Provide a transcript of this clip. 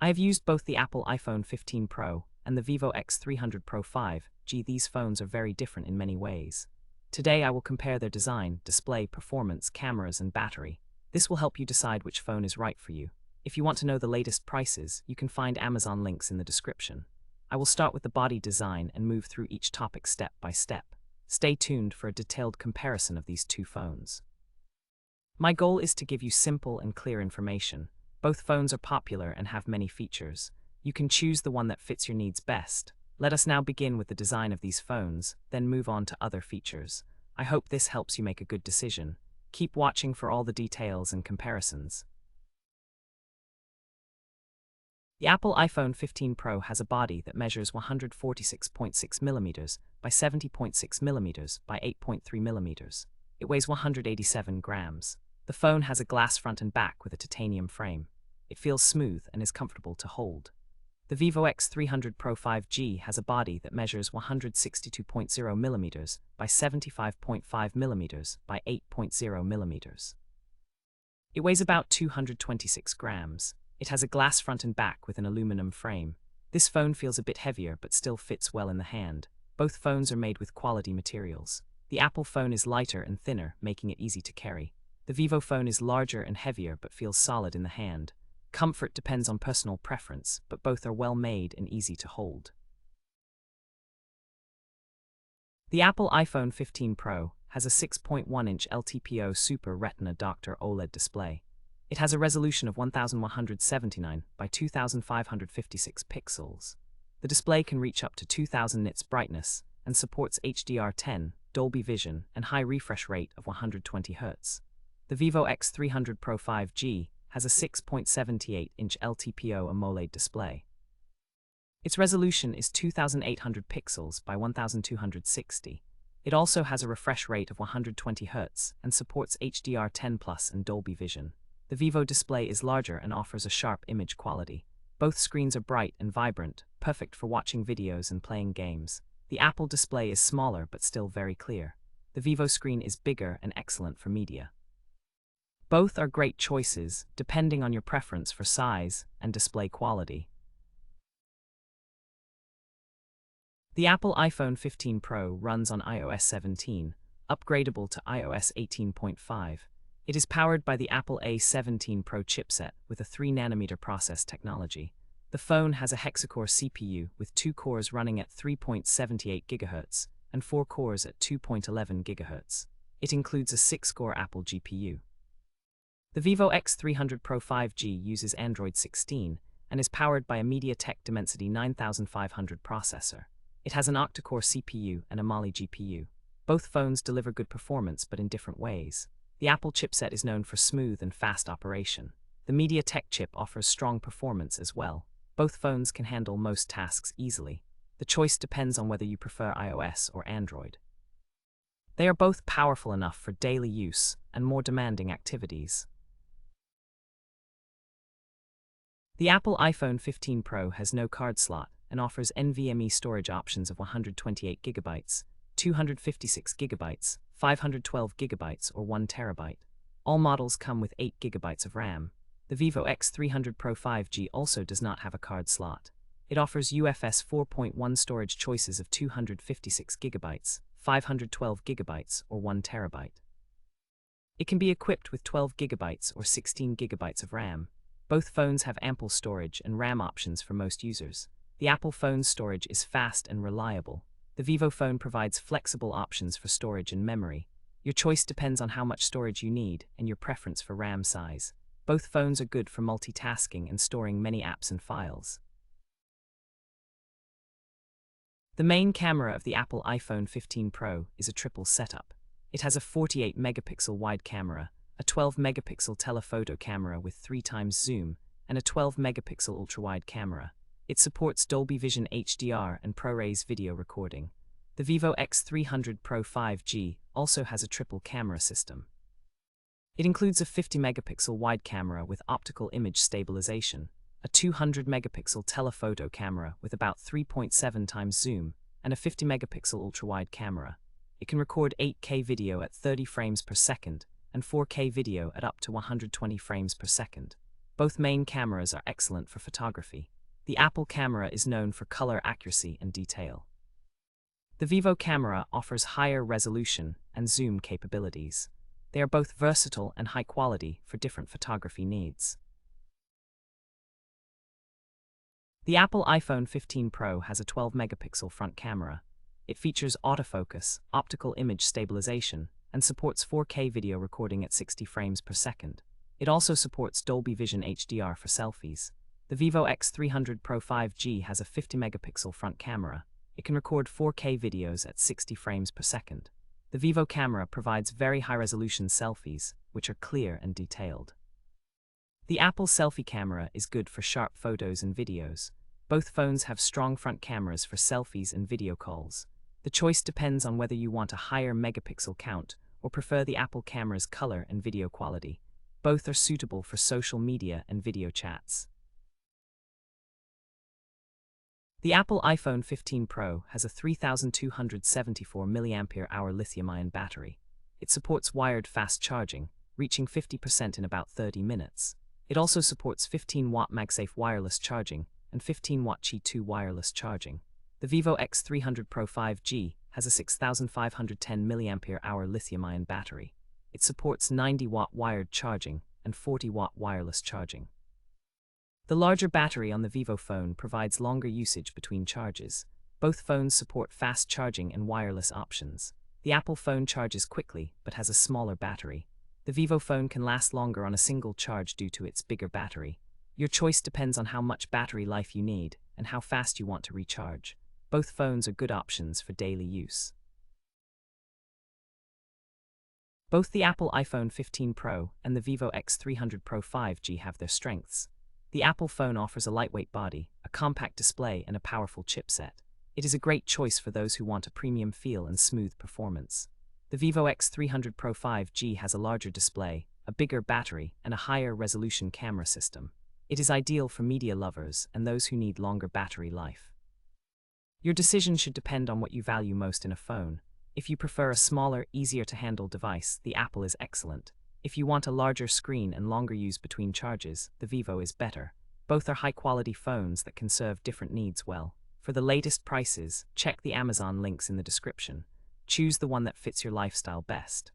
I have used both the Apple iPhone 15 Pro and the Vivo X300 Pro 5G. These phones are very different in many ways. Today I will compare their design, display, performance, cameras, and battery. This will help you decide which phone is right for you. If you want to know the latest prices, you can find Amazon links in the description. I will start with the body design and move through each topic step by step. Stay tuned for a detailed comparison of these two phones. My goal is to give you simple and clear information. Both phones are popular and have many features. You can choose the one that fits your needs best. Let us now begin with the design of these phones, then move on to other features. I hope this helps you make a good decision. Keep watching for all the details and comparisons. The Apple iPhone 15 Pro has a body that measures 146.6 mm by 70.6 mm by 8.3 mm. It weighs 187 grams. The phone has a glass front and back with a titanium frame. It feels smooth and is comfortable to hold. The Vivo X300 Pro 5G has a body that measures 162.0 mm by 75.5 mm by 8.0 mm. It weighs about 226 grams. It has a glass front and back with an aluminum frame. This phone feels a bit heavier but still fits well in the hand. Both phones are made with quality materials. The Apple phone is lighter and thinner, making it easy to carry. The Vivo phone is larger and heavier but feels solid in the hand. Comfort depends on personal preference, but both are well made and easy to hold. The Apple iPhone 15 Pro has a 6.1-inch LTPO Super Retina Dr. OLED display. It has a resolution of 1179 by 2556 pixels. The display can reach up to 2000 nits brightness and supports HDR10, Dolby Vision, and high refresh rate of 120 Hz. The Vivo X300 Pro 5G has a 6.78-inch LTPO AMOLED display. Its resolution is 2800 pixels by 1260. It also has a refresh rate of 120 Hz and supports HDR10+ and Dolby Vision. The Vivo display is larger and offers a sharp image quality. Both screens are bright and vibrant, perfect for watching videos and playing games. The Apple display is smaller but still very clear. The Vivo screen is bigger and excellent for media. Both are great choices, depending on your preference for size and display quality. The Apple iPhone 15 Pro runs on iOS 17, upgradable to iOS 18.5. It is powered by the Apple A17 Pro chipset with a 3nm process technology. The phone has a hexa-core CPU with 2 cores running at 3.78 GHz and 4 cores at 2.11 GHz. It includes a 6-core Apple GPU. The Vivo X300 Pro 5G uses Android 16 and is powered by a MediaTek Dimensity 9500 processor. It has an octa-core CPU and a Mali GPU. Both phones deliver good performance but in different ways. The Apple chipset is known for smooth and fast operation. The MediaTek chip offers strong performance as well. Both phones can handle most tasks easily. The choice depends on whether you prefer iOS or Android. They are both powerful enough for daily use and more demanding activities. The Apple iPhone 15 Pro has no card slot and offers NVMe storage options of 128 GB, 256 GB, 512 GB, or 1 TB. All models come with 8 GB of RAM. The Vivo X300 Pro 5G also does not have a card slot. It offers UFS 4.1 storage choices of 256 GB, 512 GB, or 1 TB. It can be equipped with 12 GB or 16 GB of RAM. Both phones have ample storage and RAM options for most users. The Apple phone's storage is fast and reliable. The Vivo phone provides flexible options for storage and memory. Your choice depends on how much storage you need and your preference for RAM size. Both phones are good for multitasking and storing many apps and files. The main camera of the Apple iPhone 15 Pro is a triple setup. It has a 48-megapixel wide camera, a 12-megapixel telephoto camera with 3x zoom, and a 12-megapixel ultra-wide camera. It supports Dolby Vision HDR and ProRes video recording. The Vivo X300 Pro 5G also has a triple camera system. It includes a 50-megapixel wide camera with optical image stabilization, a 200-megapixel telephoto camera with about 3.7x zoom, and a 50-megapixel ultra-wide camera. It can record 8K video at 30 frames per second and 4K video at up to 120 frames per second. Both main cameras are excellent for photography. The Apple camera is known for color accuracy and detail. The Vivo camera offers higher resolution and zoom capabilities. They are both versatile and high quality for different photography needs. The Apple iPhone 15 Pro has a 12-megapixel front camera. It features autofocus, optical image stabilization, and supports 4K video recording at 60 frames per second. It also supports Dolby Vision HDR for selfies. The Vivo X300 Pro 5G has a 50-megapixel front camera. It can record 4K videos at 60 frames per second. The Vivo camera provides very high-resolution selfies, which are clear and detailed. The Apple selfie camera is good for sharp photos and videos. Both phones have strong front cameras for selfies and video calls. The choice depends on whether you want a higher megapixel count or prefer the Apple camera's color and video quality. Both are suitable for social media and video chats. The Apple iPhone 15 Pro has a 3,274 mAh lithium-ion battery. It supports wired fast charging, reaching 50% in about 30 minutes. It also supports 15-watt MagSafe wireless charging and 15-watt Qi 2 wireless charging. The Vivo X300 Pro 5G has a 6,510 mAh lithium-ion battery. It supports 90-watt wired charging and 40-watt wireless charging. The larger battery on the Vivo phone provides longer usage between charges. Both phones support fast charging and wireless options. The Apple phone charges quickly but has a smaller battery. The Vivo phone can last longer on a single charge due to its bigger battery. Your choice depends on how much battery life you need and how fast you want to recharge. Both phones are good options for daily use. Both the Apple iPhone 15 Pro and the Vivo X300 Pro 5G have their strengths. The Apple phone offers a lightweight body, a compact display, and a powerful chipset. It is a great choice for those who want a premium feel and smooth performance. The Vivo X300 Pro 5G has a larger display, a bigger battery, and a higher resolution camera system. It is ideal for media lovers and those who need longer battery life. Your decision should depend on what you value most in a phone. If you prefer a smaller, easier-to-handle device, the Apple is excellent. If you want a larger screen and longer use between charges, the Vivo is better. Both are high-quality phones that can serve different needs well. For the latest prices, check the Amazon links in the description. Choose the one that fits your lifestyle best.